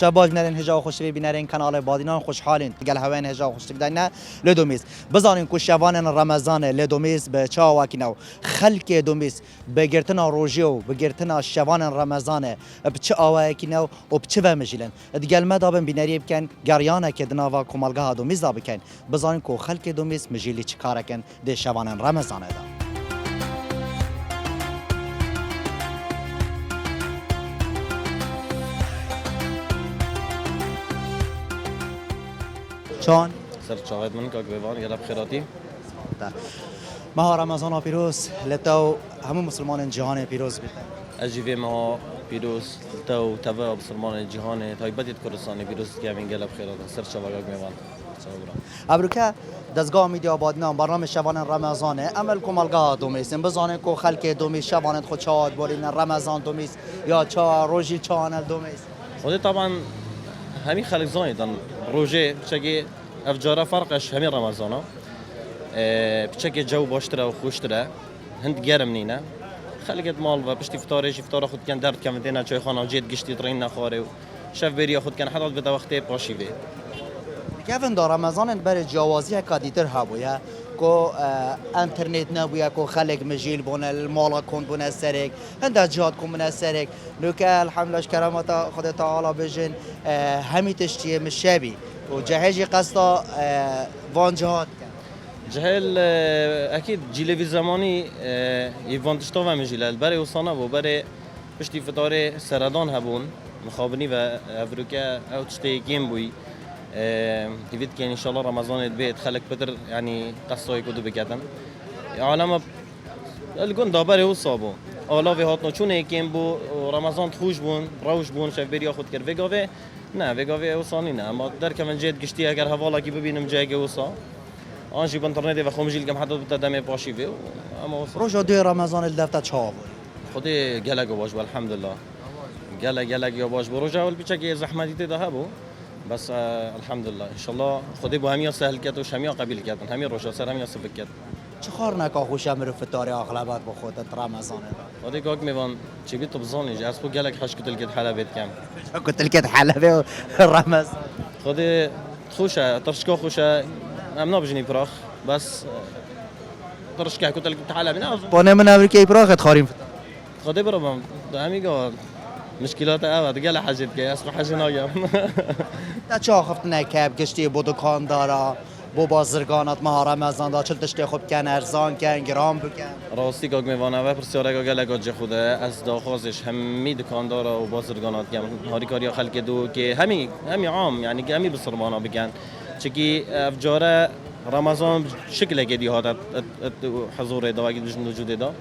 شباج نرین هجا خوش ببینن کانال بادینان خوشحالین گل هوین هجا خوش بدن لدومیز بزانین کو شوان رمضان لدومیز به چا واکینو خلق دومیز به گرتنا روجیو به گرتنا شوان رمضان به چه آواکینو و به چه ومجلن دیگه مدابن بینری بکن گریانه که دنوا کومالگاه دومیز بکن بزانین کو خلق دومیز مجلی چیکار کن ده شوان رمضان دا چون سر شاهد من که گویان گلاب خیراتی ماه رمضان پیروز لتو همه مسلمان جهان پیروز بیت اجیوی ما پیروز تو تبع مسلمان جهان تایبدیت کردستان پیروز که همین گلاب خیرات سر شاهد گویان ابروکه دزگاه میدی آبادنام برنامه شوان رمضانه عمل کومالگاه دومیسن بزانه کو خلق دومیس شوانت خود چاد بولین رمضان دومیس یا چا روزی چانل دومیس خودی طبعا همین خلق زایدن روزه بچگی افجاره فرقش همین رمضانه بچگی جو باشتره و خوشتره هند گرم نینه خلقت مال و پشتی فتاره خود کن درد کم دینا چای خانه جید گشتی ترین نخواره و شف بری خود کن حتی به وقتی پاشی به کیفن در رمضان برای جوازی کادیتر هبویا کو انترنت نبویا کو خلق مجیل بونه المالا کن بونه سرک هنده جهاد کن بونه سرک نوکه الحمدلله کرامت خود تعالی بجن همی تشتیه مشابی و جهجی قصدا وان جهاد جهل اكيد جيل في زماني يفانتشتو و مجيل برای وصانا و برای پشتی فتاره سردان هبون مخابنی و افریقا او تشتی گیم بوی يفيد كان ان شاء الله رمضان البيت خلق بدر يعني قصاي كدو بكاتن عالم الجون دابر هو صابو اولا في هاتنا چون يكين بو رمضان خوش بون روش بون شاف بري ياخد كر وگاوه نه وگاوه وصاني نه اما در كمان جيت گشتي اگر حوالا کی ببینم جای وصا آنجی بانترنت و خمجیل کم حتی بتا دم پاشی و اما وصا روز دو رمضان الدفته چاب خودی گلگ باش والحمدلله گلگ یا باش بروجا اول بچه زحمتی ده هبو بس الحمد لله ان شاء الله خدي بو هميا سهل كات وش هميا قبيل كات هميا روشا سر هميا سبك كات چخار نکا خوش امر فتاری اغلبات با خودت رمضان خدي كوك ميفان چي بيت بزوني جاس بو قالك حش كتل كد حلبت كام كتل كد حلبه رمضان خدي خوشا ترشكو خوشا امنا بجني براخ بس ترشكا كتل كد حلبنا بونه من امریکای براخت خاریم خدي برام همي قال مشكلات اوقات قال حاجه كي اصلا حاجه ناگم تا چه خفت نکب گشتی بو دکان دارا بو بازرگانات ماه رمضان دا چل تشتی خوب کن ارزان کن گرام بکن راستی گاگ میوانه و پرسیاره گاگ لگاج خوده از داخوازش همی دکان دارا و بازرگانات کم هاری کاری خلق دو که همی عام يعني همی بسرمانا بکن چکی افجاره رمضان شکل گدی هات حضور دا وقتی بجن وجود دا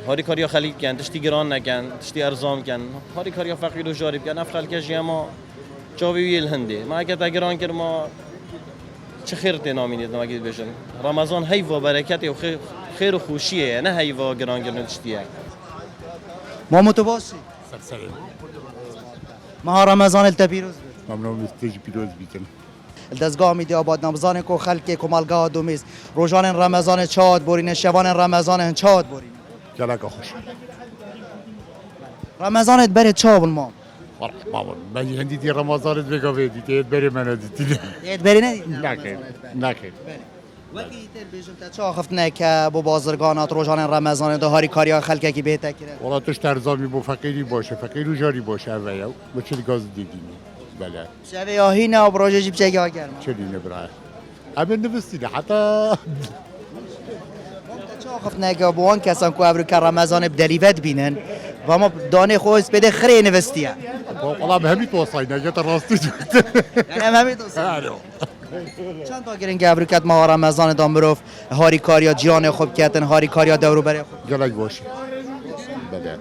هاری کاریا خلیق کن تشتی گران نکن تشتی ارزان کن هاری کاریا فقیر و جاری کن اف خلقش ما چاوی ویل هندی ما اگه تگران کر ما چه خیر تنامینید نماگید بشن رمضان هیوا برکت و خیر و خوشیه نه هیوا گران کردن تشتیه ما متواسی سلام ماه رمضان التبیروز ممنون استیج پیروز بیتن دزگاه میدی آباد نمزان کو خلق کومالگاه دومیز روزان رمضان چاد بورین شوان رمضان چاد بورین گلگ خوش رمضانت بره چاب ما فرح مامون من هندی دی رمضان بگاوه دیت بری من دیت دیت بری ندید نکه وقتی تر بیشتر تا چه خفت نکه با بازرگانات روزان رمضان ده هاری کاریا خلقه کی بهتر کرد والا توش ترزامی بو فقیری باشه فقیر و جاری باشه اویا و چه گاز دیدیم بله شب یاهی نه و بروژه جیب چه گرم چه دینه برای امن نبستیده حتی چه خفت نکه با آن کسان که ابرو که رمضان بدلیوت بینن و ما دانه خویس بده خری نوستیه والا به همی توصای نجات راستی یعنی همین چند تا گرین گابرو کت ماه رمضان دام بروف هاری کاریا جیان خوب کتن هاری کاریا دورو بره خوب گلگ باشه بله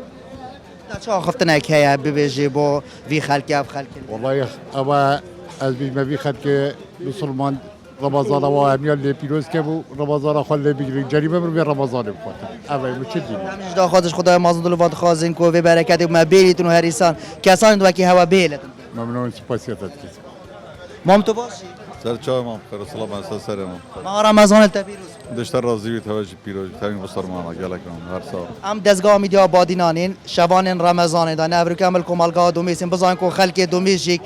چه خفت نکه ببیجی با وی خلقی اف خلقی والله اما از بیش مبی خد که مسلمان رمضان و همیان لی پیروز که بو رمضان خال لی بگیرین جریمه برو به رمضان بخواد اولی مو چه دینی همیشه دا خودش خدای مازن دلوات خازن کو و برکت و مبیلیتون و هریسان کسان دو کی هوا بیلتون ممنون سپاسیتت کسی مام تو باشی سر چای ما بخیر سلام هست سر ما ما رمضان پیروز دشتر راضی بی توجه پیروز تامین بسرمانا گلکم هر سال ام دزگاه میدیا بادینانین شبان رمضان دانه ابروک عمل کومالگاه دومیسین بزن کو خلک دومیشیک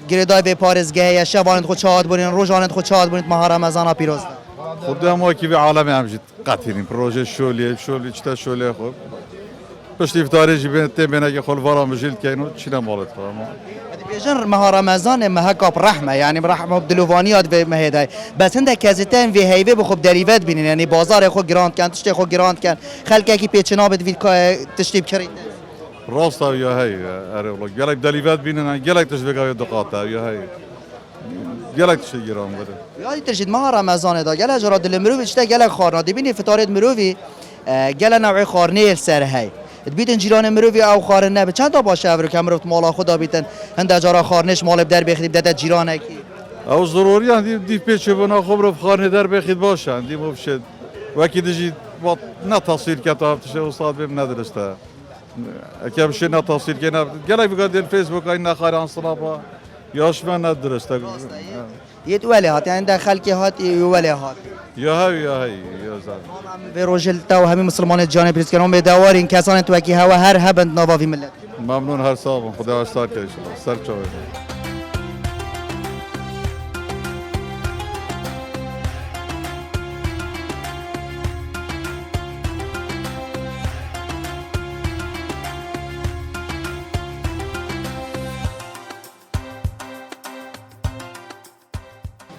گردای به پارزگاه یا شبان خود شاد برین روزان خود شاد برین ماه رمضان پیروز خود هم کی به عالم هم جد قطعین پروژه شولی چتا شولی خوب پشت افطاری جیبن تبینه که خال وارم بجیل که اینو چی نمالت خواهم بیشتر ماه رمضان مهکاب رحمه یعنی رحمه بدلوانیات به مهدای بس هنده کزیتن وی هیوی بخوب دریوت بینین یعنی بازار خود گراند کن تشتی خود گراند کن خلک کی پیچنا بد وی تشتیب کرید راست یا هی اره والله گلک دلیوت بینن گلک تشویقای دقاطه یا هی گلک تشی گرام بده یادی ترشید ماه رمضان دا گل جرا دل مروی چته گل خارنا دبینی فطارت مروی گل نوع خارنه سر هی بیتن جیران مروی او خارن نه چند تا باشه ابرو کمرت مالا خدا بیتن هند جرا خارنش مال در بخرید دت جیران کی او ضروری هندی دی پیچ بنا خوب رو خانه در بخید باشه هندی مفشد وکی دیجی نه تحصیل که تا هفتش استاد بیم ندرسته اکیم شی نه تحصیل که نه گلای بگردین فیسبوک این نخاره انصلابا یاش من ندرسته یت ولی هات یعنی داخل کی هات ولی هات یا هی یا زن به روزل تا همین مسلمان جانب ریس کنم به دوارین کسان تو کی هوا هر هبند نواوی ملت ممنون هر صاحب خدا استاد که سر چاوه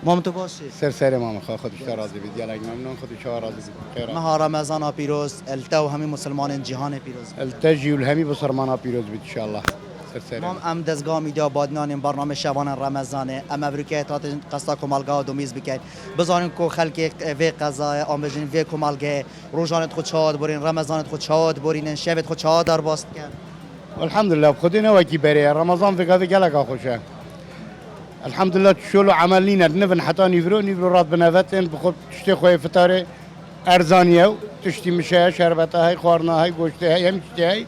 مام تو باشی سر ماما خودش راضی بید گلک ممنون خودش راضی بید خیر ماه رمضان پیروز التا و همین مسلمان جهان پیروز التجی و الهمی بسرمانا پیروز بید ان شاء الله سر مام ام دزگاه میدیا بادنان برنامه شبان رمضان ام ابروکه تا قصا کومالگاه دومیز بکن بزانین کو خلک و قضا آمبجین و کومالگاه روزانت خود شاد برین رمضانت خود شاد برین شبت خود شاد در باست کن الحمد لله خودی نوکی بری رمضان فکر گلک خوشه الحمد لله شلو عملينا نفن حتى نيفرو رات بنفتن بخود تشتي خوي فطاري ارزانيه تشتي مشايه شربتها هاي خورنا هاي گوشتها هاي هم تشتي هاي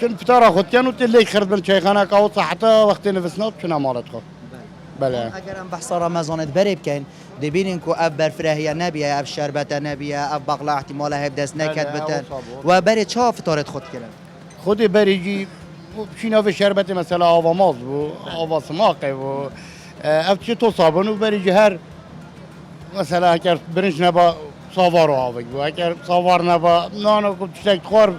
چون فطار خود كانوا تلي خرد من شيخانه قاوط حتى وقت نفسنا شنو مالت خو بله اگر ام بحث رمضان بری بکن دبینین کو اب برفراهی نبیه اب شربت نبیه اب بقلا احتمال هب دست نکد بتن و بری چا فطارت خود کردن خودی بریجی شینا به شربت مثلا آوا ماز و آوا سماقه و افتش تو صابون و بریجی هر مثلا اگر برنج نبا ساوار و آوگ و اگر ساوار نبا نانو کم تشتک خور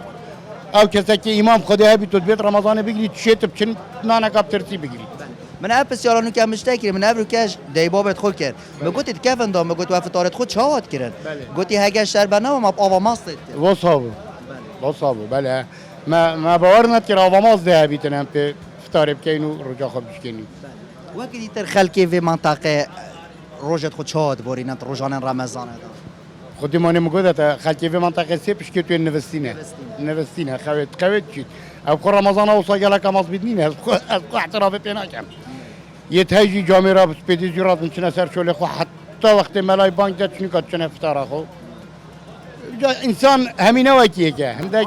او کسی که امام خودی هبی تو بیت رمضان بگیرید شیت بچن نانا کاب ترتی بگیرید من اپ بسیارانو که مشتکی من ابرو کش دیبابت خود کرد میگوتید کفن دام میگوت و فطارت خود چاوات کرد گوتی هگه شربت نه ما آوا ماست و صابو بله ما باور نکرد آوا ماز ده بیتن به فطار بکنی و رجا خوب بشکنی وقتی دیگر خلکی و منطقه روزت خود شاد برین روزان رمضان دا خودی مانی مگوده خلکی و منطقه سیپش که توی نوستینه خوید چید او خور رمضان اوصا گلک ماز بیدنینه از خو احترافه پینا کم یه تهیجی جامعه را بسپیدی جرات منچنه سر شوله خو حتی وقتی ملای بانک داد چنی کد چنه افطاره خو انسان همینه وکیه که هندک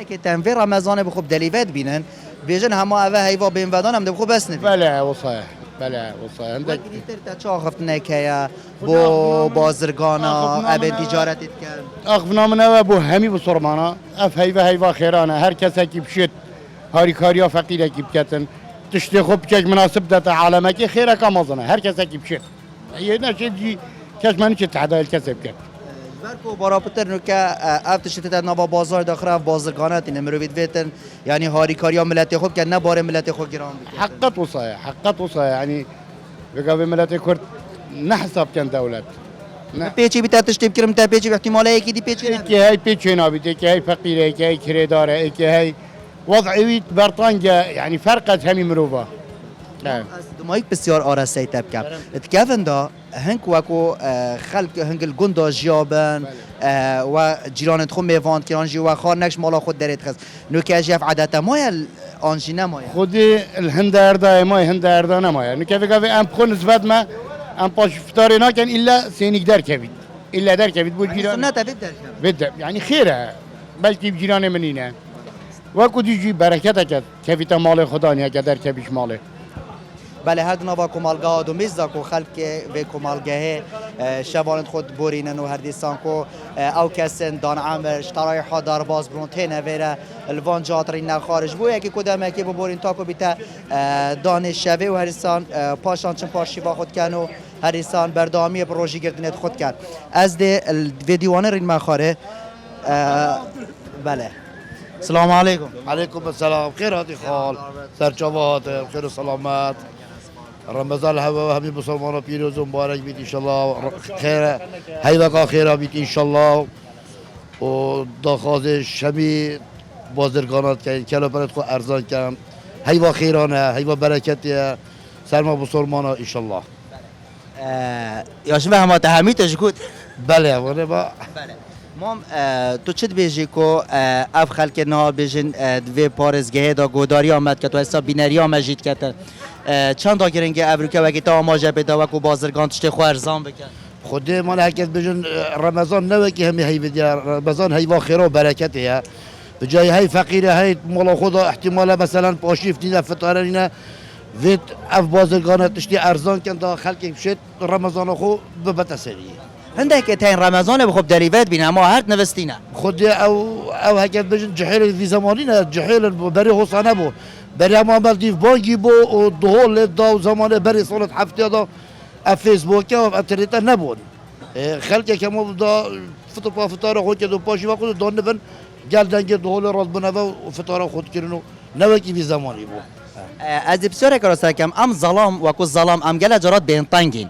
که تنفیر رمضان بخوب دلیوت بینن بیشن همه اوه هیوا بین ودان هم بخوب بس نبید بله وصایه هندک وقتی تا چه آخفت نکه با بازرگانا اب تجارت کن اخفنا من او بو همی بسرمانا اف هیوا خیرانه هر کسی که بشید هاری کاریا فقیره که بکتن تشتی خوب چک مناسب داتا عالمه که خیره کامازنه هر کسی که بشید یه نشید جی کش منی چه تعدایل کسی بکت برکو برابطر نو که افتش تد نوا بازار داخل بازرگانات این مروید ویتن یعنی هاری کاریا ملت خوب که نه بار ملت خوب گران حقت وصايا يعني بقى ملت كرد نحسب كان دولت پیچی بیت تشتیب کرم تا پیچی احتمالاً یکی دی پیچی که هی پیچی نابیده که هی فقیره که هی کریداره که هی وضعیت برطانجا يعني فرقت همي مروبا دمایک بسیار آراسته تبکم اتکفن دا هنگ وکو خلق هنگ الگندا جیابن و جیرانت خود میواند که آنجی و خار نکش مالا خود درید خست نوکه جف عدت مایل آنجی نمایل خودی الهند اردا مای هند اردا نمایل نوکه فکر ام خون نسبت ما ام پاش فتاری نکن الا سینیک در کبید الا در کبید بود جیران سنت بید در بده يعني خيره بلكي بجيران منينا وكو ديجي بركتك كفيتا مال خدا نيا قدر كبيش ماله بله هر دو کمالگاه دومیز دا کو خلق و کمالگاه شوانت خود بورینن و هر دیسان کو او کسن دان عمر شترای حادار باز برونتین ویره الوان جاترین خارج بو یکی کدام یکی بورین تا کو بیت دانش شوی و هریسان پاشان چن پاشی با خود کنو هریسان بردامی پروژه گردنت خود کرد از ده ویدیوانه رین مخاره بله السلام علیکم عليكم السلام خير هاتي خال سرچاوات خير وسلامات رمضان هوا همي مسلمان پیروز و مبارک بید ان شاء الله خير هيوقا خير بید ان شاء الله و داخوازش همی بازرگانات که کلا برات خو ارزان کن هيوا خيرانه هيوا برکتیه سلام مسلمان ان شاء الله یاش به همات همی تشکود بله وانا با بله مام تو چت بیجی کو اف خلک نه بیجن دوی پارزگاه دا گوداری آمد که تو حساب بینری آمجید که چند تا گرنگ افریقا و که تا آماجه پیدا و کو بازرگان تشت خو ارزان بکن خود من هرکس بجن رمضان نوه که همی هی بدیا رمضان هيوا خير و برکتیه بجای هی فقیره هی مولا خدا احتمالا مثلا پاشیف دیده فتاره اینه وید اف بازرگانه تشتی ارزان کن تا خلک بشید رمضان خو ببت سریه هنده که تین رمضان بخوب دریوت بینه اما هر نوستینه خود او هکت بجن جحیل وی زمانی نه جحیل بری حسانه بو بری اما عمل دیف بانگی بو و دهول دا و زمانه بری سالت هفته دا اف فیسبوک و انترنت نبود خلک که ما دا فتاره خود که دو پاشی و خود دان نبن گل دنگ دهول راز بنوه و فتاره خود کرنو نوه کی وی زمانی بو از بسیار کراسه کم ام ظلام و کو ظلام ام گله جرات بین تنگین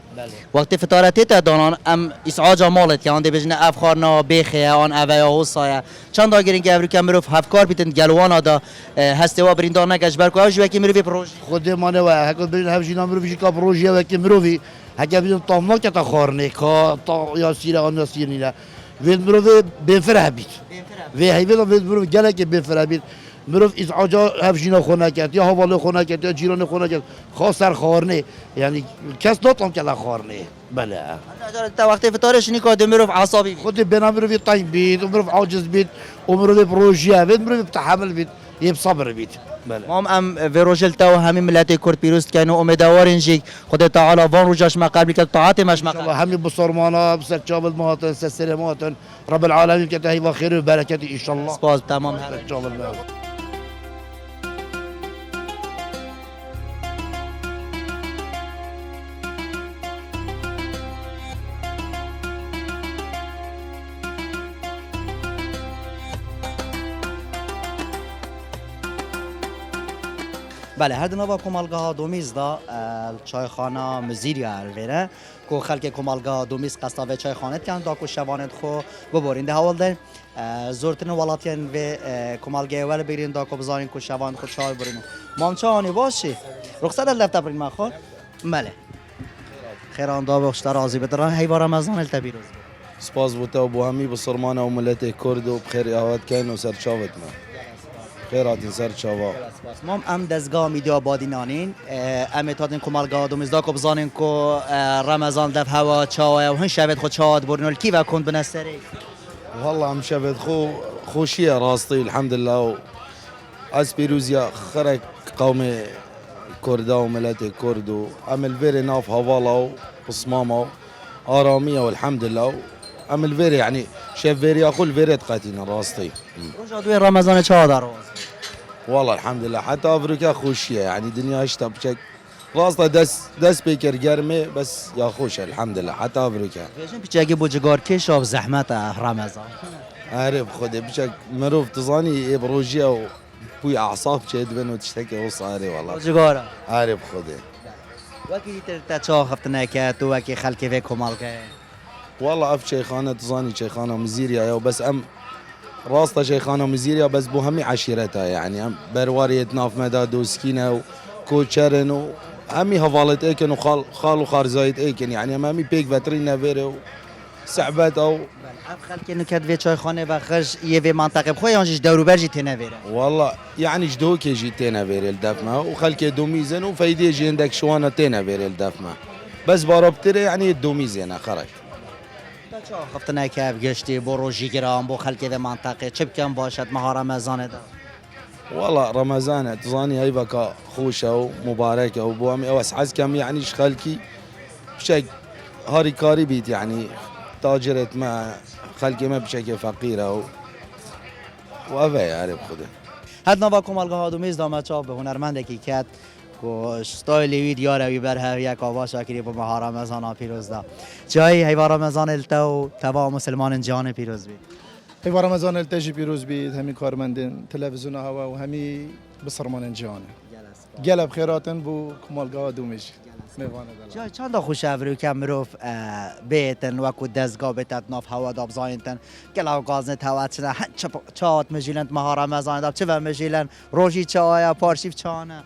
وقتی فتارتی تا دانان ام اسعاج مالت که آن دی بجنه افخارنا بیخه آن اویا حسایا چند آگرین که امریکا مروف هفکار بیتن گلوانا دا هسته و بریندار نگش برکو اوش وکی مروفی پروژ خود مانه و هکت بجن هفشینا مروفی که پروژه وکی مروفی هکت بجن تامنا که تا خارنه که تا یا سیره آن یا سیره نیره وید مروفی بفره بیت وی هیوید وید مروفی گله که بفره بیت مروف ازعاجا هفشینا خونه کرد یا حواله خونه کرد یا جیران خونه کرد خاص سر خارنه یعنی کس ناتام که خارنه بله تا وقتی فتارش نیکا مروف عصابی خود بنا مروف طيب بید و مروف عاجز بید و مروف پروژه بید مروف تحمل بید یه صبر بید بله مام ام ویروجل تا همین ملت کرد پیروز کنو امیدوارین جی خدا تعالی وان روجاش ما قبل که طاعت مش ما الله همي بصرمانا بسرچاب المواطن سلامات رب العالمين كتهي وخير وبركاته ان شاء الله باز تمام سرچاب الله بله هر دو کمالگاه دومیز دا چایخانه مزیری الویره کو خلک کمالگاه دومیز قصاب چایخانه کن دا کو شوانت خو ببرین ده حال ده زورتن ولاتین و کمالگاه ول بگیرین دا کو بزارین کو شوانت خو چای برین مامچه آنی باشی رخصت لفت برین مخور بله خیران دا بخشتر راضی بدران هی رمضان التبیروز سپاس بوده و بو همی بسرمانه و ملت کرد و بخیر یاوت کن و سرچاوت ما خیراتین سرچاوا مام ام دزگاه میدیا بادینانین ام تادین کمالگاه دومیزدا کو بزانین کو رمضان دف هوا چاوه و هن شبت خود چاوت برنول کی و کند بنستری والله هم شبت خوشیه راستی الحمد لله و از پیروزیا خرک قوم کردا و ملت کرد و عمل ویری ناف هوالا و بصماما و آرامیه و الحمد لله و عمل ویری يعني شاف ویری اقول ویری تقاتینا راستی روزا دوی رمضان چاو دارو والله الحمد لله حتى افريقيا خوشيه يعني دنيا اشتا بشك راستا دس بيكر جرمي بس يا خوش الحمد لله حتى افريقيا بیشتر پیچگی بوجگار کش و زحمت رمضان عارف خدي بشك مروف تظاني بروجيا و بوي اعصاب شد بنو تشتكي وصاري والله بوجگار عارف خدي وکی تر تا خفتنا که تو وکی خلکی و کمالگاه والله اف شيخانه تظاني شيخانه مزيريا يا بس ام راستا شيخانه مزيريا بس بو همي عشيرتها يعني ام برواريه ناف مدى دوسكينه وكوتشرن وهمي هفالت ايكن وخال وخارزايت ايكن يعني امامي بيك فاترينا فيرو سعبات او اب خلکی نکد و چای خانه و خرج یه و منطقه بخوی آنجش دورو برجی تنویره والله يعني جدو كيجي تينا فيري الدفمه وخلك دوميزن وفايدي جي عندك شوانه تينا فيري الدفمه بس باربتري يعني دوميزن خرج چه خفتنا که گشتی برو جیگرام بو خلکی و منطقه چه بکن باشد مهار رمضان دا والله رمضان تظاني هاي بكا خوشة ومباركة وبوامي أوس عز كم يعني خلكي بشكل هاري كاري بيت يعني تاجرت ما خلكي ما بشكل فقيرة وأبا يعرف خده هد نوا کمالگاه ها دومیز دامت چاپ به هنرمند کی کت کو ستایل وید یاروی بر هر یک آوا شاکری با ماه رمضان پیروز دا جای هیوا رمضان التو توا مسلمان جان پیروز بی هیوا رمضان التجی پیروز بید همی کارمندین تلویزیون هوا و همی بسرمان جانه گلب خیراتن بو کمالگاه دومیز میوانه دلم جای چند خوش افرو که مروف بیتن و کو دزگاه بیتت ناف هوا داب زاینتن گلاو گازن توات شده چات مجیلند ماه رمضان داب چه و مجیلن روژی چایا پارشیف چانه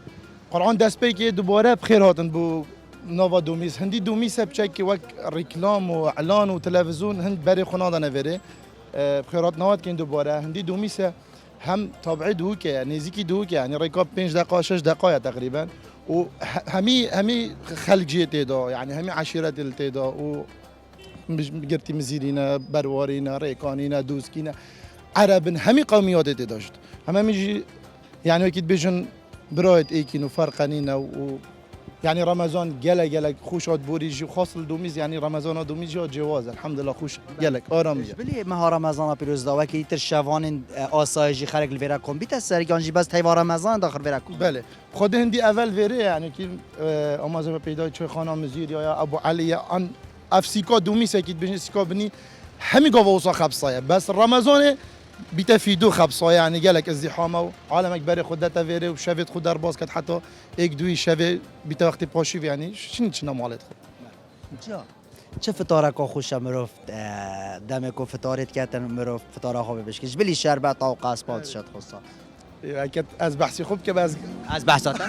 قرآن دست پی که دوباره بخیر هاتن بو نوا دومیز هندی دومیز بچه که وک رکلام و اعلان و تلویزیون هند بری خناده نوره بخیرات نواد که دوباره هندی دومیز هم طبعی دو که نزیکی دو که یعنی رکاب 5 دقیقه 6 دقیقه تقریبا و همي خلجية تيدا يعني همي عشيرة تيدا و قرتي مزيرينا بروارينا ريكانينا دوسكينا عرب همي قوميات تيدا شد هم يجي يعني اكيد بيجن برايت ايكين وفرقانينا و يعني رمضان جلك خوشات بوريجي خاص الدوميز يعني رمضان دوميز جواز الحمد لله خوش جلك آرام بلی ماه رمضان پیروز دا وکی تر شوان آسایشی خرق الویرا کن بیت سرگانجی بس تیوا رمضان داخل ویرا کن بله خود هندی اول ویره يعني که آمازون پیدا چه خانه مزیر یا ابو علی ان افسیکا دومیس اكيد بين سيكا بني همي قووصا خبصايا بس رمضان بتفيدو خبصايا يعني قالك ازدحامه وعالمك بري خدتها فيري وشافت خد ارباز كانت حتى ايك دوي شافي بتا وقت باشيف يعني شنو مالت جا چه فتاره که خوش مروف دم کو فتارت کردن مروف فتاره خوب بشکش بلی شربت او قاسپات شد خصا اكيد از بحثي خوب که از بحثات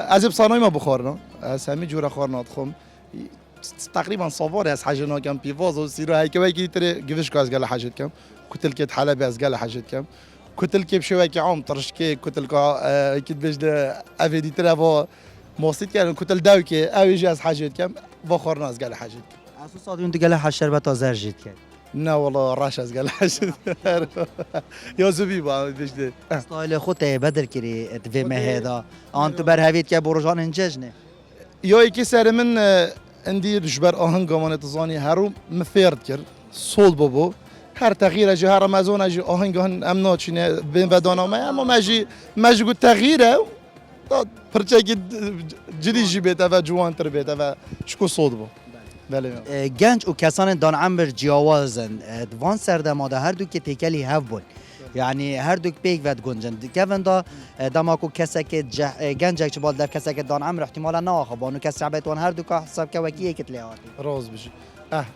از بصانای ما بخورنا از همي جوره خورنات خم تقريبا صواري از حاجه كم بيفاز وسيرو هيك ويكي تري قفش كاس قال حاجه كم كتل كت حلبي از قال حاجه كم كتل كيف شوية عم ترشكي كتل كا اكيد بجد افيدي ترى موسيت كان كتل داوكي او يجي از حاجه كم بخورنا از قال حاجه اساس صادون تقال حش شربت ازر جيت كان لا والله راش از قال حاجه يا زبيبه بجد ستایل خود بدر کری اتفی مهدا انت بر هویت که برجان انججنه يا يكي سر من عندي جبر آهنگ گمان تزانی هرو مفرد کرد صول بابو هر تغییر اجی هر رمضان اجی آهنگ هن امنا چینه بین بدانا ما اما ماجی گو تغییره پرچه که جدی جی بیت و جوان تر بیت و شکو صول بو بله گنج و کسان دان عمر جیاوازن دوان سردماده هر دو که تکلی هف بول يعني هردوك بيك فات جونجن كيفن دا دماكو كسك جنجك شبال دف كسك دان عمر احتمالا ناخب انه كسر بيتون هردوك حساب كوكيه كتلاوات راز بشي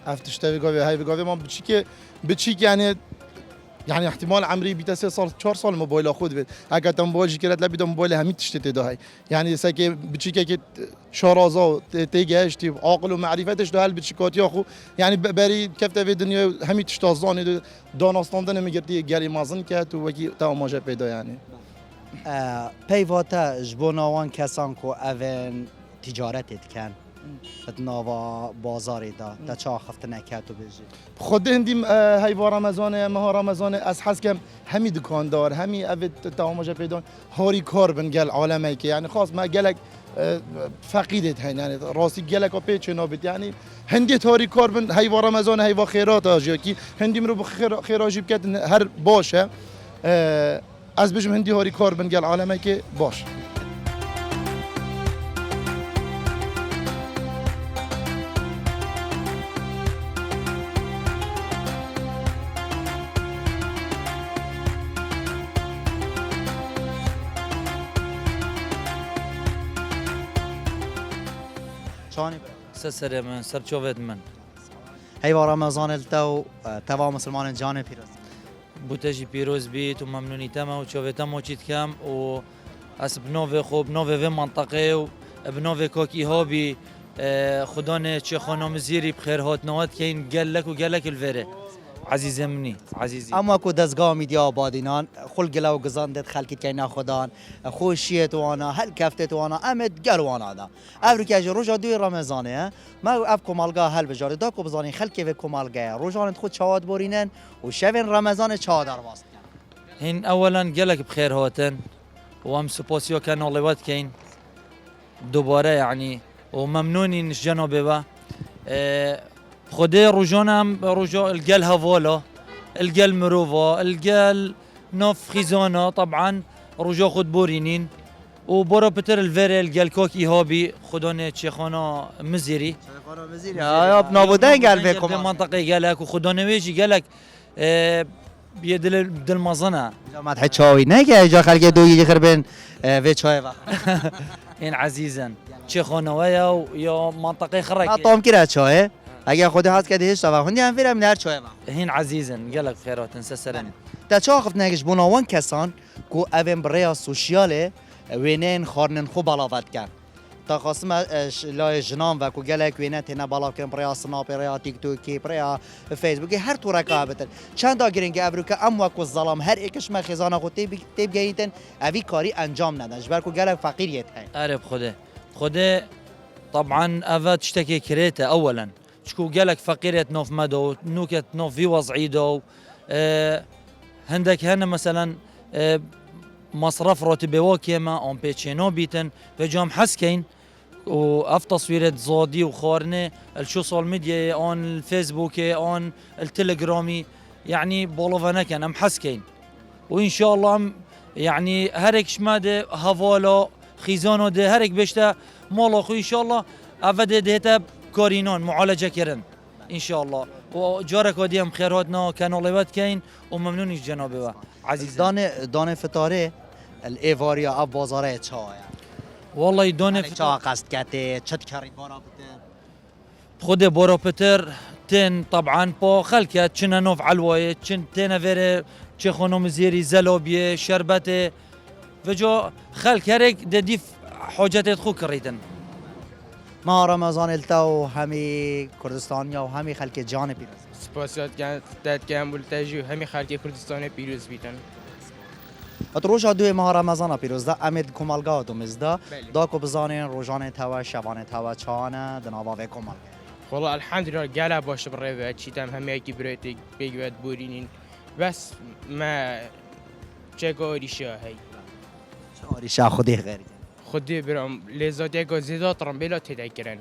افتشتوي قوي هاي بقوي ما بتشيك يعني احتمال عمري بيتا 3 سال 4 سال موبايل اخذ بيت اگه تم موبايل جكرت لا بيدم موبايل همي تشتت ده هاي يعني سكي بتشيك شارازا تيجاشتي عقل ومعرفتش ده هل بتشيكات يا اخو يعني بري كفته في الدنيا همي تشتازان دانستاندن میگردی گری مازن کرد و وکی تا ماجه پیدا يعني پیواتا جبوناوان کسان کو اون تجارت کن نوا بازاری دا تا چا خفت نکاتو بجی خود هندیم هی با رمضان ماه رمضان از حس کم همی دکاندار همی اوت تا ماجه پیدا هاری کار بن گل عالمه که يعني خاص ما گلک فقیدت هین يعني راستی گلک و پیچ نابت يعني هندی تاری کار بن هی با رمضان هی با خیرات آجی کی هندی مرو خیراجی بکت هر باشه از بجم هندی هاری کار بن گل عالمه که باش شانی سر من سر چوبت من هی با رمضان التو توا مسلمان جان پیروز بوتجی پیروز بیت و ممنونی تما و چوبت ما چیت کم و اس بنوه خوب نوه و منطقه و بنوه کوکی هابی خدا نه چه خانم زیری بخیر هات نوات که این گلک و گلک الوره عزیز منی عزیزی اما کو دزگاه میدیا آبادینان خلق لو گزاندت خلقی که نخدان خوشیت وانا هل کفتت وانا امد گل وانا دا افرو که روزا دوی رمضانه ما اف کمالگاه هل بجاره دا کو بزانی خلقی و کمالگاه روزان خود چاد بورینن و شب رمضان چادر واسط هن اولا قالك بخير هوتن وام سبوسيو كانوا لوات كين دوباره يعني وممنونين جنوبه با خدي رجونام رجو القال هافولا القال مروفا القال نوف خيزونا طبعا رجو خد بورينين وبورو بتر الفيري القال كوكي هوبي خدون تشيخونا مزيري یا نابودن قال بكم منطقه قالك وخدون ويجي قالك بيدل دل مزنه ما تحت شاوي نگه جا خلق دو يجي خربن في شاي وقت این عزیزن چه خانواده و یا منطقه خرک طعم كده شاي اگه خود هست كده هیچ طبعا هندي هم فيرم نهر شاي وقت هین عزیزن گلک خیرات سسرن تا چه خفت نگش بناوان کسان کو اوین بریا سوشیاله وینین خارنن خوب علاوت کن تا خاصم لای جنان و کو گلک وینه تنه بالا کن بریا سناپ بریا تیک توکی بریا فیسبوک هر تو رقابت چند تا گرینگ ابروکا ام وکو ظلام هر اکش ما خزانه خود تیب گیتن اوی کاری انجام ندن جبر کو گلک فقیریت هی عرب خده طبعا افا تشتكي كريتا اولا شكو قالك فقيرة نوف مدو نوكت نوف في وضعيدو هندك هنا مثلا مصرف راتب واكيما اون بيتشينو بيتن فجام حسكين واف تصويرات زودي وخارنه السوشيال ميديا اون الفيسبوك اون التليجرامي يعني بولوفانا كان ام حسكين وان شاء الله يعني هرك شماده هافالو خيزانو ده هرك بيشتا مالو ان شاء الله افده دهتا كارينان معالجه كرن ان شاء الله وجارك وديم خيراتنا كانوا لوات كاين وممنون جنابه عزيز دانه فتاره الايفاريا اب بازاره چا والله دانه چا قصد کته چت کاری بارا بده خود بورو بتر تن طبعا با خلكه چنا نوف علوايه چن تن فير چه خانم زيري زلوبيه شربته وجو خلك هرك دديف حاجات خو كريتن ما رمضان التو همي كردستانيا وهمي خلق جان بيروز سپاسات داد کم بولتاجی و همی خلق کردستان پیروز بیتن. اتروش دوی ماه رمضان پیروز دا امید کمالگاه دومیز دا کو بزانین روزانه توا شبانه توا چانه دنابا و کمال. والله الحمدلله گله باشه برای چیتم همی کی برایت بگوید بورینین بس ما چگاری شاهی. شاری شاه خودی غیر. خودی برام لذتی که زیاد ترم بلا تذکرن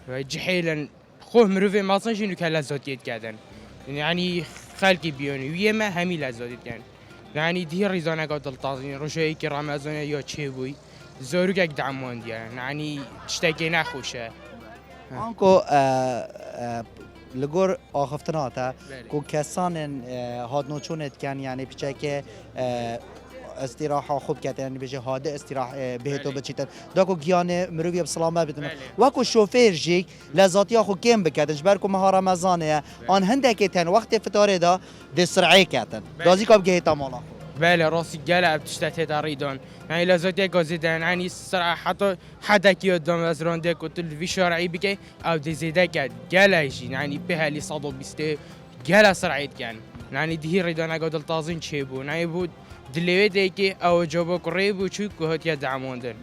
و جحیلن خوه مروفه ماسن شنو که لذاتیت کردن یعنی خلقی بیانی ویه ما همی لذاتیت کردن یعنی دی ریزانه که دلتازین روشایی که رمضان یا چه بوی زورو که دعمان دیان یعنی تشتکی نخوشه آنکو لگور آخفتناتا کو کسان هاد نوچونت کن یعنی پیچه که استراحه خوب کرد یعنی بشه هاده استراحه بهتو بچیتن داکو گیانه مروی بسلامت بدن وکو شوفیر جی لذاتیا خو کم بکردن جبر کو ماه رمضانه آن هندکی تن وقت فطاره دا دسرعه کردن دازی کاب گهیتا مالا بله راسي جلا بتشتت تريدون يعني لازوتي قزيدان يعني الصراحة حتى كي قدام أزران ديك وتل في شرعي بكي أو دي زيدك جلا يجي يعني بها اللي صادوا بيستي جلا سرعيد كان يعني دي ريدون قدر تازين شيبو يعني بود دلوي ديكي أو جوابو قريب وشو كهت يدعمون دل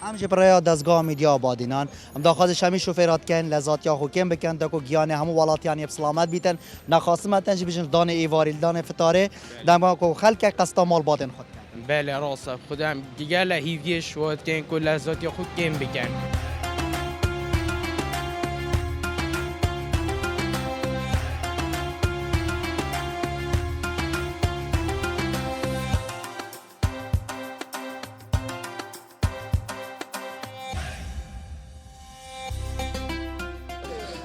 همش برای دستگاه میدیا آبادینان هم داخلش همی شوفرات کن لذات یا حکم بکن تا کو گیانه همو ولاتیانی بسلامت بیتن نخواستمتن چی بشن دان ایواری دان فتاره دم کو خلق قسطا مال بادن خود بله راسه خودم دیگه لهیویش وقت کن کل لذات یا خود کم بکن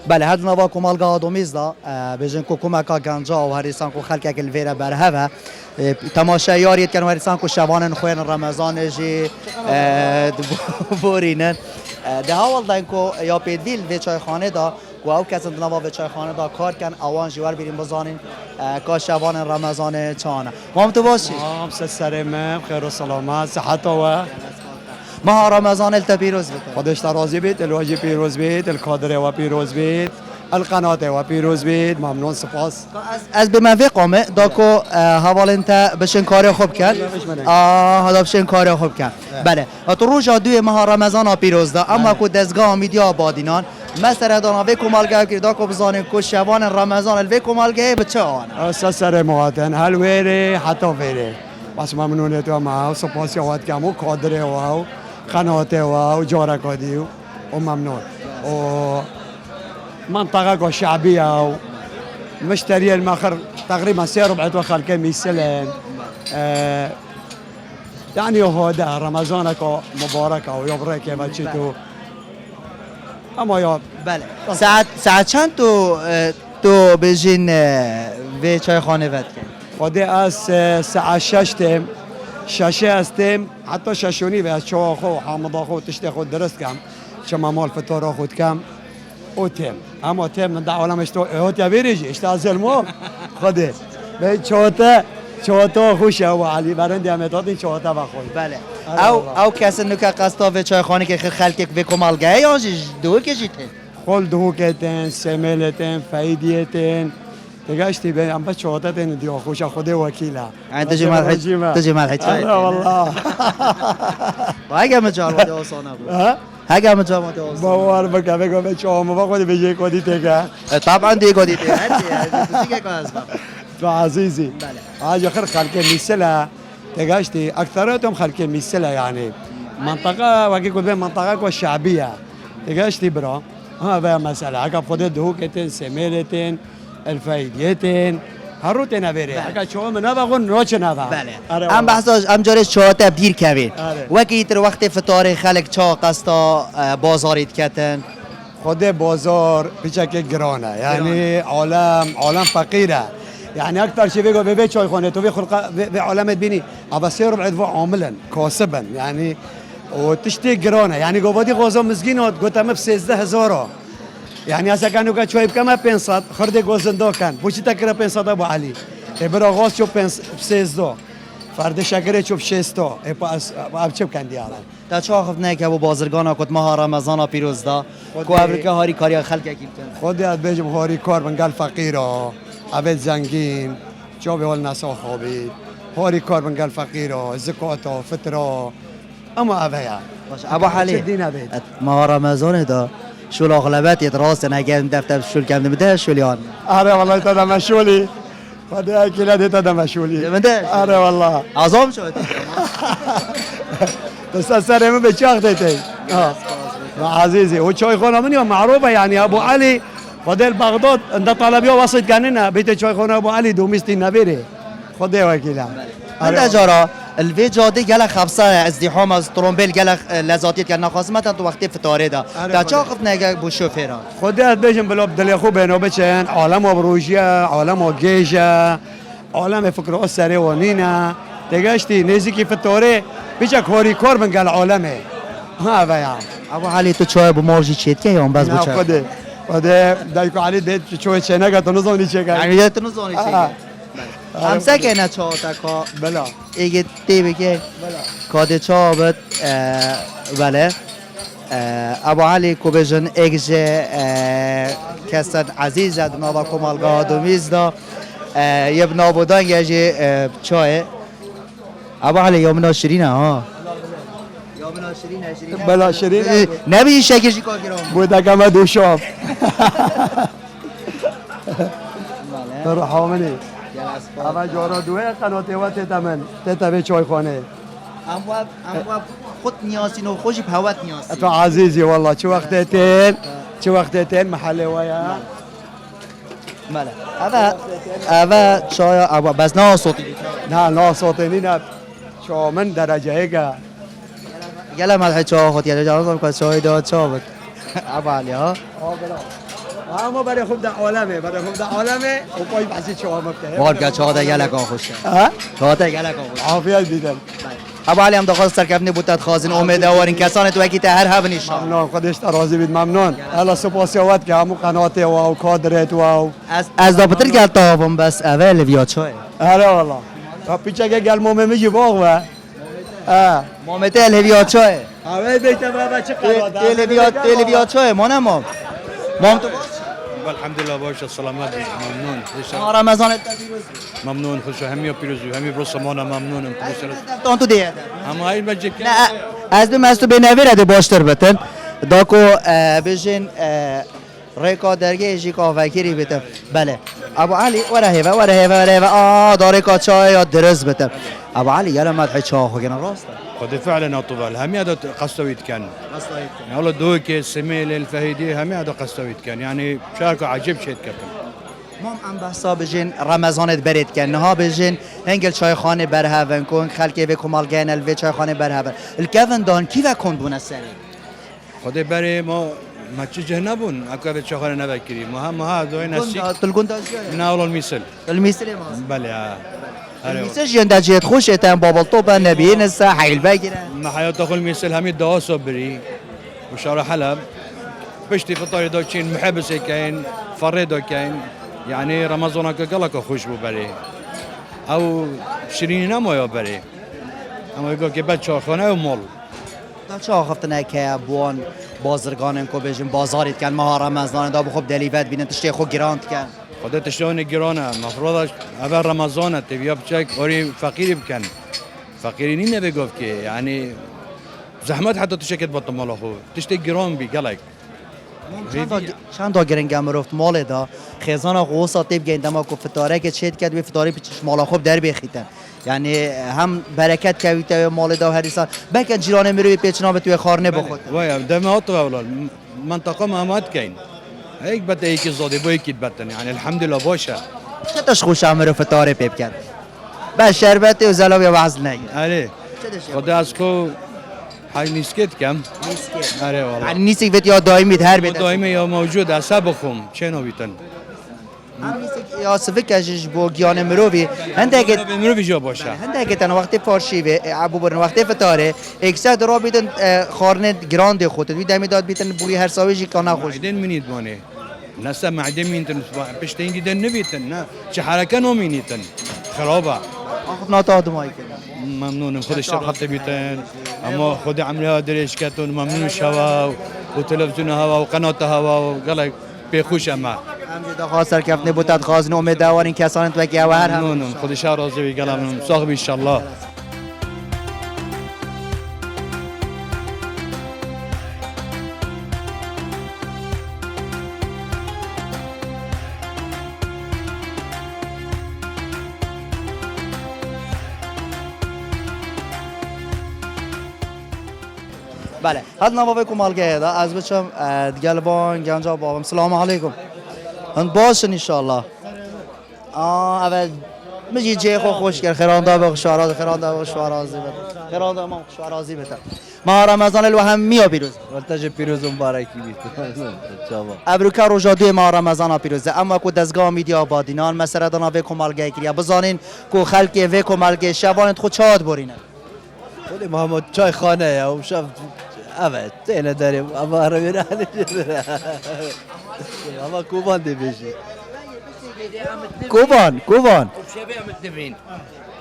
بله هاد نوا کومالگاه دومیز دا بجن کو کومکا گنجا و هریسان کو خلق کل ویرا برهوا تماشایاریت کن هریسان کو شوانن خوین رمضان جی بورینن ده حال دا کو یا پیدویل و چای خانه دا و او کس نوا و چای خانه دا کار کن اوان جوار بریم بزانین کا شوان رمضان چانه ما تو باشی سلام خیر و سلامت صحت و ماه رمضان التبيروز بيت خودش راضی بید الواجی پیروز بید القادر و پیروز بید القنات و پیروز بید ممنون سپاس از به منفی قامه داکو حوال انت بشن کار خوب کرد هذا بشن کار خوب کرد بله تو روزا دوی ماه رمضان پیروز دا اما کو دستگاه میدیا آبادینان مثلا دانا وی کومالگاه کی داکو بزانه کو شوان رمضان الوی کومالگاه بچه آن سر مواتن هل ویره حتی ویره بس ممنونیت و معه و سپاسی وات کم و کادره و قناة و جارکادی و ممنون و منطقة شعبية و مشتري المخر تقريبا سعره بعد خلقه ميسلن يعني هذا رمضانك مبارك ويبارك يا بچتو اما يا بله ساعت چند تو بجین و چای خانه ود کن خود از ساعت 6 تیم 6 هستیم حتی 6 و نیم از چوا خو حامضا خو تشتی خود درست کم شما مال فطور خود کم او تیم اما تیم من دعوه عالمش تو هات یا بیریجی اشتاز زلمو خوده به چهاتا خوشه و علی برندی هم اتاد این چهاتا و خوی بله او کسی نکه قصدا و چای خانه که خلک و کمالگه یا دو کشیده خل دو کتن سمیلتن فایدیتن تگاشتی به ام بس چهاتا تن دیا خوشه خوده وکیله تجمال حچای والله اگه مجال آسانه بود اگه مجال آسانه باور بگم به چهام با خودی بجی کدی تگه طبعا دیگه دیگه تو عزيزي بله هاي آخر خلق مثلها تجاشتي أكثرتهم خلق مثلها يعني منطقة وكي يقول منطقة شعبية تجاشتي برا هذا مسألة عقب خدت دهوكتين سميلتين الفايديتين هروتين أبيري عقب شو من هذا قن روش هذا بله ام بحثاش ام جارش چهاتا دیر کوین وکی تر وقت فتار خلق چا قستا بازاریت کتن خود بازار بيشك جرانه يعني عالم فقيره يعني اكثر شيء بيقول ببيت شوي خونه تو بيخلق بعالم بيني ابى سير بعد عاملا كاسبا يعني وتشتي جرانه يعني قبادي غوزا مسكينات قلت ما ب 16000 يعني هسه كانوا قاعد شوي بكم 500 خرده غوزندا كان بوشي تكره 500 ابو علي ابرا غوز شو 500 فرد شکر چوب 600 اب چوب کندی الان تا چه خفت نه که ابو بازرگان کت ماه رمضان پیروز دا کو افریقا هاری کاری خلق کی خودی از بجم هاری کار بنگال فقیرا ابد زنگین جو به ول نسا خوابید هاری کار بنگال فقیرا زکات و فطره اما اویا ابو حلی ماه رمضان دا شو اغلبیت ادراس نگه دفتر شول کم نمیده شولیان آره والله تا مشولی خودی اکیلا دیتا مشولی نمیده آره والله عظام شد بس سرمه به چاق دیتی عزیزی و چای خانه منی معروفه يعني ابو علي خدل بغداد عند طلبيه وسط كاننا بيت چای خانه ابو علي دوميستي نبره خدي وكيلا انت جارا الوی جاده گل خبصه ازدحام از ترومبیل گل لذاتیت گل نخواستمتا تو وقتی فتاره دا تا چا خفت نگه بو شوفیران خودت بجم بلو دل خوب بینو بچن عالم بروجیا عالم گیجا عالم فکر سری و نینا تگشتی نزدیکی فتاره بیچا کاری کار من گل عالمه ها بیا ابو علی تو چای بو مارجی چیت که یا بس بو چای خود دایکو علی دت چوی چه نگه تو نزونی چه یعنی یه تو نزونی چه همسه که نه چا تا کا بلا ایگه تی بگه کاد چا بد بله ابو علی کو بجن اگجه کسان عزیز اد نوا کمالگاه دومیز دا یه بنابودان یه چای ابو علی یومنا شیرینه ها یومنا شیرینه بلا شیرینه نبی شکشی کا گرام بوده کما دو شاف بله حاملی اما جارا دوه قناته و تتمن تتبه چای خانه امواب خود نیازین و خوشی بهوت نیازی تو عزیزی والله چه وقت تین محل ویا بله اوا چای اوا بس نه صوتی نه صوتی نه چا من درجه ایگا گله ملح چا خود یه جواب کنم چای داد چا بود ابو علی ها اما برای خوب در عالمه و پای بحثی چا مفته بار چا دا گله کا خوشه چا دا گله کا خوشه عافیت بیدن ابو علی هم دخواست سرکفنی بودت خازن امیدوارین کسان تو کی هر هب نشان ممنون خودش راضی بید ممنون الله سپاسیات که همو قناته و کادرت و از داپتر گل تاوم بس اول ویا چای آره والله پیچه که گل مومه میگی باغ و مومته الویا چای اول بیت بابا چه قرار الویا چای مام تو الحمد لله باش سلامت ممنون رمضان ممنون خوش همي پیروزی همي برو مانا ممنونم تو تو دیه اما این بچه نه از دو مستو به نویره باشتر بتن داکو بجن ریکا درگه جی کا وکیری بتن بله ابو علي ورا هيفا داري كاتشاي يا درز بتر ابو علي يلا ما تحكي شاخو كان راسته قد فعلا طوال هم هذا قستويت كان يعني والله دوكي السميل الفهيدي هم هذا قستويت كان يعني شاركوا عجيب شيء كابتن مام ام بحثا بجين رمضان برید کن نها بجین هنگل چای خانه برهون کن خلکی به کمال گین الوی چای خانه برهون الکون دان کی و کن بونه سری خدا بري ما تشجه نبون اكو شغله نبكري ما هذا وين السيك تلقون داجي من اول المثل المثل ما بله المثل جندا جيت خوش تام بابل طوبه نبيين الساحه الباقره ما حياته المثل هم الدواسو بري وشارع حلب بشتي فطاري دوتشين محبس كاين فريدو كاين يعني رمضان قالك خوش بو بري او شيرين نمو يا بري اما يقول كي بعد شاخونه ومول دا چه آخفتنه که بوان بازرگانن کو بجیم بازاریت کن ماه رمضان دا بخوب دلیوت بینن تشتی خو گراند کن خدا تشتون گرانه مفروض اول رمضان تبیا بچک اوری فقیری بکن فقیری نی نبگوف که یعنی زحمت حتی تشکت بطن مال خو تشتی گران بی گلک چند تا گرنگم رفت مال دا خزانه قوسا تیب گیندما کو فتاره که چید کرد و فتاره پیچش مال خوب در بخیتن یعنی هم برکت کویته مال دا هریسان بکن جیران میروی پیچنا به توی خارنه بخود وای دمات ولا منطقه مامات کین هيك بده هيك زادي بو هيك بتن يعني الحمد لله باشه چتاش خوش امر فتاره پیب کرد با شربت و زلاوی وعز نگی عليه خدا اسكو هاي نسكت كم نیست اره والله یعنی نیست که یا دائمی هر بده دائما يا موجود اسبخم چنو بیتن هم نیست یا سفکش بو گیان مروی هنده بمرو بيجا باشه هنده تن وقتی فارشی و ابو برن وقتی فتاره اکسد را بیدن خارنه گراند خودت وی دمی داد بیتن بوی هر ساویجی کانا خوش معدن منيد ماني نسا معدن مينتن بشتين دي دن نبيتن نا شي حركه نو مينيتن خرابه آخر ناتا آدمایی کنن ممنون خود اشتغلت بيتن اما خود عملها دريش كاتون ممنون شوا وتلفزيون هوا وقناه هوا وقال بخوش اما همجدا خاصر کفنه بودت خازن امید دوارین کسان تو که هر هم ممنون خود شهر راضي قال صاحب ان شاء الله بله حد نوابه کمالگه دا از بچم گلبان گنجا بابم سلام علیکم هند باشن انشالله اول مجی جه خو خوش کرد خیراندا به شعراز خیراندا به شعرازی بده خیراندا ما شعرازی بده ما رمضان الوهم میا پیروز ولتج پیروز مبارکی بیت ابروکا روزادوی ما رمضان پیروزه اما کو دزگاه میدیا بادینان مسره دانا به کمالگه کریا بزانین کو خلک و کمالگه شبان خود چاد برینه خودی محمد چای خانه یا شب evet تینه داریم اما عربی رانی اما کوبان دی بیشی كوبان شباب متنبين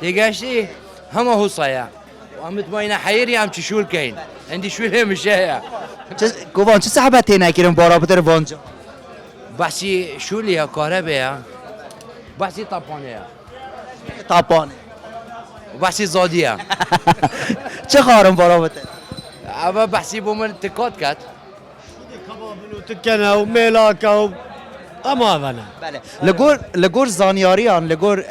تيجاشي هم هو صيا وعمت ماينا حيري عم تشول كاين عندي شو هي مش هي كوبان چه صحبت هنا كيرم بارا بتر وانجا بحسي شو ليها كهرباء بحسي طابونيا طابان وبحسي زادية چه خارم بارا بتر اما بحسي بومن تكات كات تكنا وميلاكا تماما بله لگور زانیاریان لگور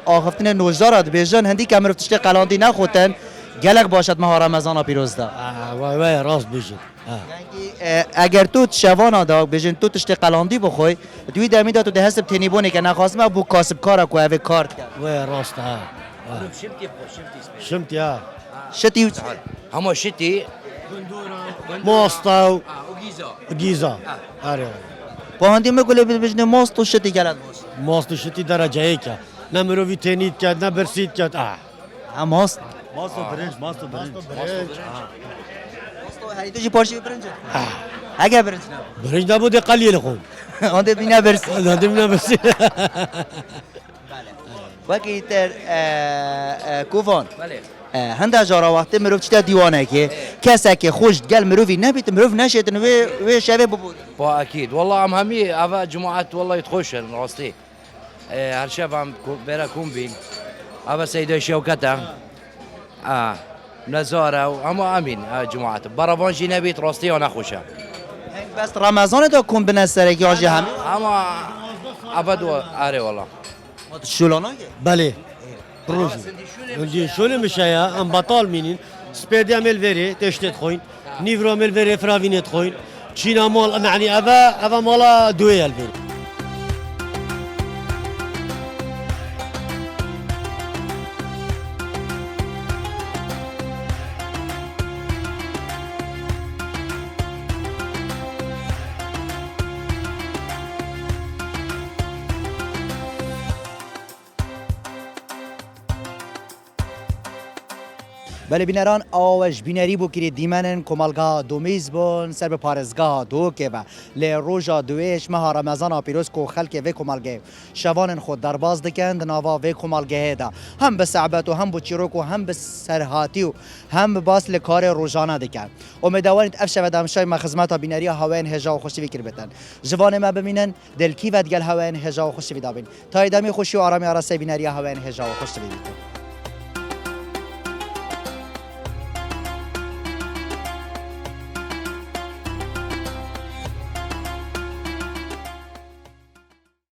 آخفتن نوجدارات بیجن هندی که مرف تشتی قلاندی نخوتن گلک باشد ماه رمضان پیروز دا وای راست بیشتر اگر تو شوانا دا بیجن تو تشتی قلاندی بخوی دوی دمی دا تو ده حسب تنیبونی که نخواستم بو کاسب کارا کو اوه کارت کرد وای راست ها شمتی ها شتی هم شتي ماستا وجيزة گیزا آره با هندی مگوله بیجن ماست و شتی گلد باش ماست شتی درجه ای که نه مروی تنید کرد نه برسید کرد هم ماست ماست برنج ماست و هریدو جی پارچی برنج اگه برنج نه برنج نبوده قلیل خوب آنده بینا برسی آنده بینا برسی وکی تر کوفان بله هنده جارا وقتی مروف چیتا دیوانه که کسی که خوش گل مروفی نبید مروف نشیدن و شبه ببود با اكيد والله عم همي افا جماعات والله يتخوشن راستي هالشاب عم بيرا كومبي افا سيدة شوكتا نزارة وهم امين جماعات برافانجي نبيت راستي وانا خوشا بس رمضان دا کن بنستره که آجی همه اما ابد آره والله شولانه بله روزی اونجی شولی میشه یا ام بطال مینین سپیدی عمل وری تشتت خوین نیورو عمل وری فراوینت خوین چینا مال يعني أبا مالا دويل بين بله بینران آوش بینری بو کری دیمنن کمالگاه دومیز بون سر به پارزگاه دو که و لی روژا دویش ماه رمضان پیروز کو خلک و کمالگاه شوانن خود در باز دکند ناوا و کمالگاه دا هم به صعبت و هم به چیروک و هم به سرهاتی و هم به باس لکار روزانه دکند امیدوارید افشه و دمشای ما خدمت بینری هواین هجا و خوشی فکر بتن جوان ما ببینن دلکی و دگل هواین هجا و خوشی دابین تا ادامه خوشی و آرامی آراسته بینری هواین هجا و خوشی بدید